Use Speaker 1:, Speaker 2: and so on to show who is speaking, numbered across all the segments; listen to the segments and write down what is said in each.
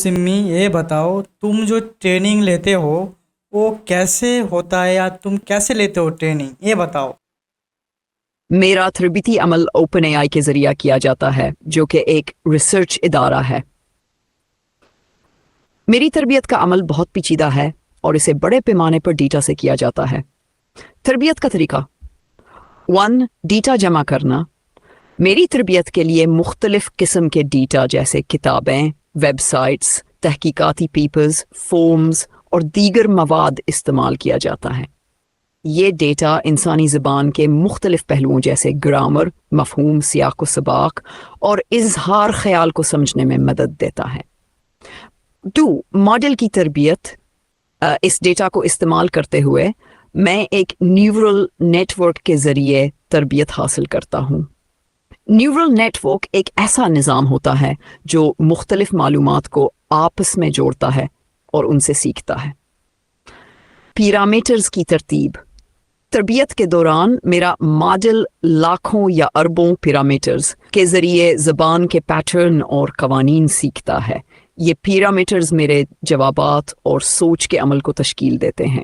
Speaker 1: सिमी ये बताओ तुम जो ट्रेनिंग लेते हो वो कैसे होता है या तुम कैसे लेते हो ट्रेनिंग ये बताओ।
Speaker 2: मेरा तरबीती अमल ओपन एआई के जरिए किया जाता है जो कि एक रिसर्च इदारा है। मेरी तरबियत का अमल बहुत पेचीदा है और इसे बड़े पैमाने पर डेटा से किया जाता है। तरबियत का तरीका 1. डेटा जमा करना। मेरी तरबियत के लिए मुख्तलिफ किस्म के डेटा जैसे किताबें, वेबसाइट्स, तहकीकाती पेपर्स, फॉर्म्स और दीगर मवाद इस्तेमाल किया जाता है। ये डेटा इंसानी ज़बान के मुख्तलिफ पहलुओं जैसे ग्रामर, मफहूम, सियाक व सबाक और इजहार ख्याल को समझने में मदद देता है। 2. मॉडल की तरबियत। इस डेटा को इस्तेमाल करते हुए मैं एक न्यूरल नेटवर्क के ज़रिए तरबियत हासिल करता हूँ। न्यूरल नेटवर्क एक ऐसा निज़ाम होता है जो मुख्तलिफ मालूमात को आपस में जोड़ता है और उनसे सीखता है। पैरामीटर्स की तरतीब। तरबियत के दौरान मेरा मॉडल लाखों या अरबों पैरामीटर्स के ज़रिए ज़बान के पैटर्न और कवानीन सीखता है। ये पैरामीटर्स मेरे जवाबात और सोच के अमल को तश्कील देते हैं।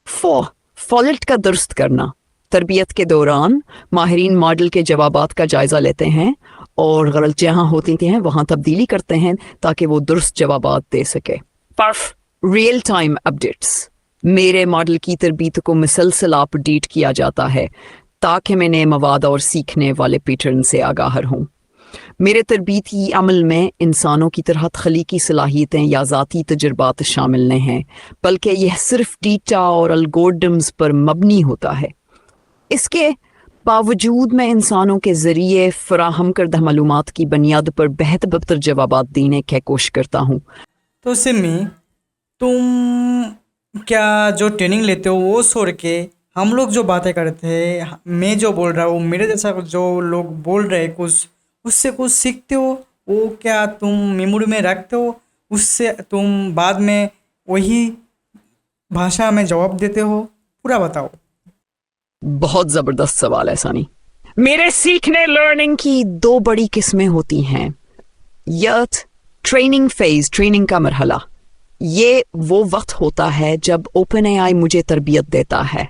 Speaker 2: 4. फॉल्ट का दुरुस्त करना। तरबियत के दौरान माहिरीन मॉडल के जवाबात का जायज़ा लेते हैं और गलत जहाँ होती हैं वहाँ तब्दीली करते हैं ताकि वो दुरुस्त जवाबात दे सके। Real time updates. मेरे मॉडल की तरबियत को मुसलसल अपडेट किया जाता है ताकि मैं नए मवाद और सीखने वाले पैटर्न से आगाह रहूं। मेरे तरबीती अमल में इंसानों की तरह तख्लीकी सलाहियतें या ज़ाती तजुर्बात शामिल नहीं हैं, बल्कि यह सिर्फ डेटा और एल्गोरिदम्स पर मबनी होता है। इसके बावजूद मैं इंसानों के ज़रिए फराहम करदा मालूमात की बुनियाद पर बेहतर जवाबात देने की कोशिश करता हूँ।
Speaker 1: तो सिमी तुम क्या जो ट्रेनिंग लेते हो वो छोड़ के हम लोग जो बातें करते हैं, मैं जो बोल रहा हूँ, मेरे जैसा जो लोग बोल रहे हैं कुछ, उससे कुछ सीखते हो? वो क्या तुम मेमोरी में रखते हो, उससे तुम बाद में वही भाषा में जवाब देते हो? पूरा बताओ।
Speaker 2: बहुत ज़बरदस्त सवाल है सानी। मेरे सीखने लर्निंग की 2 बड़ी किस्में होती हैं। यथ ट्रेनिंग फेज, ट्रेनिंग का मरहला। ये वो वक्त होता है जब ओपन एआई मुझे तरबियत देता है।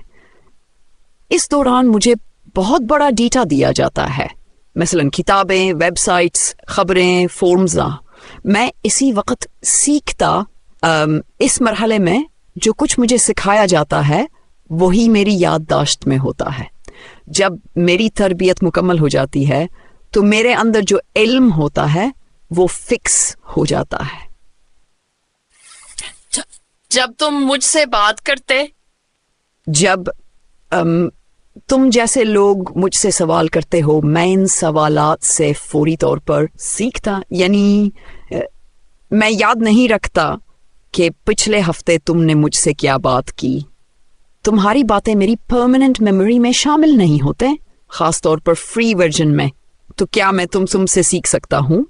Speaker 2: इस दौरान मुझे बहुत बड़ा डेटा दिया जाता है, मसलन किताबें, वेबसाइट्स, खबरें, फॉर्म्स। मैं इसी वक्त सीखता। इस मरहले में जो कुछ मुझे सिखाया जाता है वही मेरी याददाश्त में होता है। जब मेरी तरबियत मुकम्मल हो जाती है तो मेरे अंदर जो इल्म होता है वो फिक्स हो जाता है।
Speaker 3: जब तुम मुझसे बात करते,
Speaker 2: जब तुम जैसे लोग मुझसे सवाल करते हो, मैं इन सवालात से फौरी तौर पर सीखता। यानी मैं याद नहीं रखता कि पिछले हफ्ते तुमने मुझसे क्या बात की। तुम्हारी बातें मेरी परमानेंट मेमोरी में शामिल नहीं होते, खास तौर पर फ्री वर्जन में। तो क्या मैं तुमसे सीख सकता हूँ?